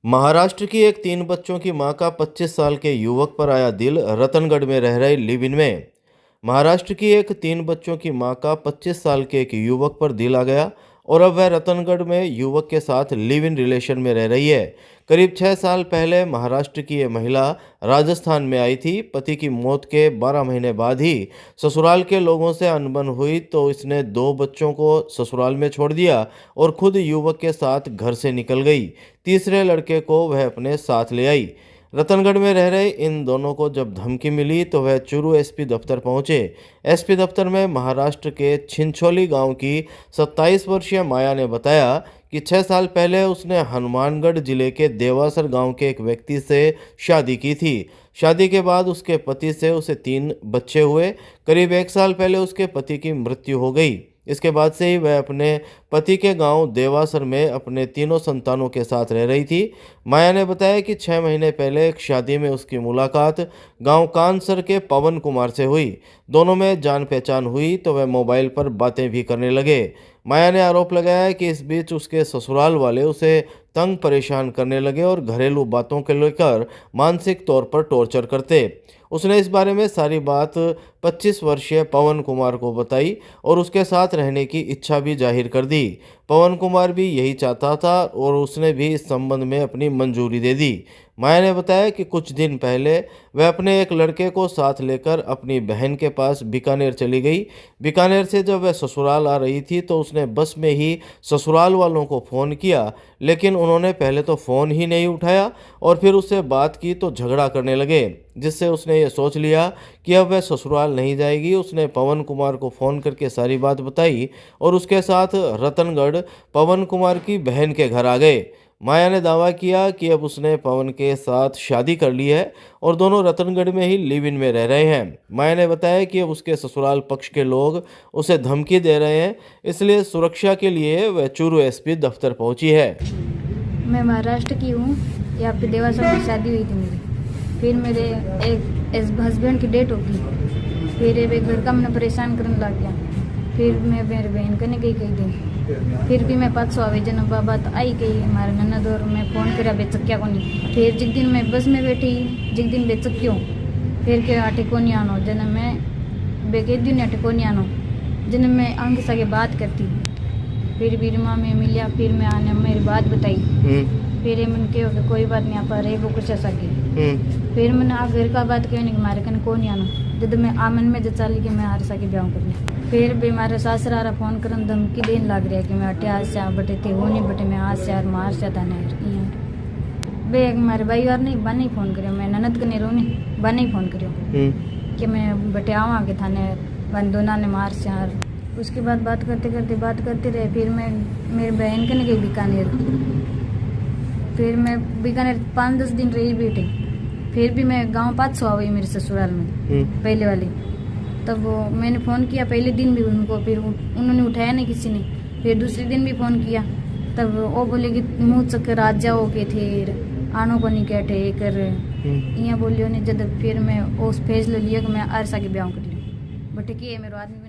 महाराष्ट्र की एक 3 बच्चों की मां का 25 साल के युवक पर आया दिल। रतनगढ़ में रह रहे लिव इन में महाराष्ट्र की एक 3 बच्चों की मां का 25 साल के एक युवक पर दिल आ गया और अब वह रतनगढ़ में युवक के साथ लिव इन रिलेशन में रह रही है। करीब 6 साल पहले महाराष्ट्र की ये महिला राजस्थान में आई थी। पति की मौत के 12 महीने बाद ही ससुराल के लोगों से अनबन हुई तो इसने 2 बच्चों को ससुराल में छोड़ दिया और खुद युवक के साथ घर से निकल गई। तीसरे लड़के को वह अपने साथ ले आई। रतनगढ़ में रह रहे इन दोनों को जब धमकी मिली तो वह चूरू एसपी दफ्तर पहुंचे। एसपी दफ्तर में महाराष्ट्र के छिंछोली गांव की 27 वर्षीय माया ने बताया कि 6 साल पहले उसने हनुमानगढ़ जिले के देवासर गांव के एक व्यक्ति से शादी की थी। शादी के बाद उसके पति से उसे 3 बच्चे हुए। करीब 1 साल पहले उसके पति की मृत्यु हो गई। इसके बाद से ही वह अपने पति के गांव देवासर में अपने तीनों संतानों के साथ रह रही थी। माया ने बताया कि 6 महीने पहले एक शादी में उसकी मुलाकात गांव कानसर के पवन कुमार से हुई। दोनों में जान पहचान हुई तो वह मोबाइल पर बातें भी करने लगे। माया ने आरोप लगाया कि इस बीच उसके ससुराल वाले उसे तंग परेशान करने लगे और घरेलू बातों को लेकर मानसिक तौर पर टॉर्चर करते। उसने इस बारे में सारी बात 25 वर्षीय पवन कुमार को बताई और उसके साथ रहने की इच्छा भी जाहिर कर दी। पवन कुमार भी यही चाहता था और उसने भी इस संबंध में अपनी मंजूरी दे दी। माया ने बताया कि कुछ दिन पहले वह अपने एक लड़के को साथ लेकर अपनी बहन के पास बीकानेर चली गई। बीकानेर से जब वह ससुराल आ रही थी तो उसने बस में ही ससुराल वालों को फ़ोन किया, लेकिन उन्होंने पहले तो फ़ोन ही नहीं उठाया और फिर उससे बात की तो झगड़ा करने लगे, जिससे उसने ये सोच लिया कि अब वह ससुराल नहीं जाएगी। उसने पवन कुमार को फ़ोन करके सारी बात बताई और उसके साथ रतनगढ़ पवन कुमार की बहन के घर आ गए। माया ने दावा किया कि अब उसने पवन के साथ शादी कर ली है और दोनों रतनगढ़ में ही लिव इन में रह रहे हैं। माया ने बताया कि अब उसके ससुराल पक्ष के लोग उसे धमकी दे रहे हैं, इसलिए सुरक्षा के लिए वह चूरू एसपी दफ्तर पहुंची है। मैं महाराष्ट्र की हूँ। यहाँ पे देवासर में शादी हुई थी मेरी। फिर मेरे एक हस्बैंड की डेट हो गई। फिर एक घर का मैंने परेशान करने लग गया। फिर मैं मेरी बहन करने गई कई दिन। फिर भी मैं 500 आवे जन बात आई गई हमारे ननद और मैं फ़ोन करा बेचक्या को नहीं। फिर जिस दिन मैं बस में बैठी जिस दिन बेचक्यो फिर के आटे को नहीं आनो जन मैं बेके दिन आटे को नहीं आनो जन मैं आगे सके बात करती। फिर माँ में मिलिया। फिर मैं आने मेरी बात बताई। फिर मैंने कहो कि कोई बात नहीं आप रहे वो कुछ ऐसा की। फिर मैंने आ घर का बात कहने कि मारे कन को नहीं आना जब मैं आमन में चली कि मैं हार सके ब्याह करने। फिर भी मारे सासरा फ़ोन कर धमकी देने लग रहा है कि मैं अटे आज से बटे थे वो नहीं बटे मैं आज से यार मार से था नहीं बे मारे भाई यार नहीं बन ही फ़ोन करो मैं ननद कने रो नहीं बन ही फ़ोन करो कि मैं बटे आवा के थाने बन दोनों ने मार से यार। उसके बाद बात करते रहे। फिर मैं मेरी बहन कने गई बीकानेर। फिर मैं बीकानेर 5-10 दिन रही बेटे। फिर भी मैं गांव 500 आ गई मेरे ससुराल में पहले वाली। तब वो मैंने फ़ोन किया पहले दिन भी उनको। फिर उन्होंने उठाया नहीं किसी ने। फिर दूसरे दिन भी फ़ोन किया तब वो बोले कि मुँह चक्कर आज जाओ के थे आनो को नहीं कहते कर यहाँ बोलियो नहीं जब। फिर मैं उस फैसला लिया कि मैं आरसा के ब्याह कर लिया बटे कि मेरे आदमी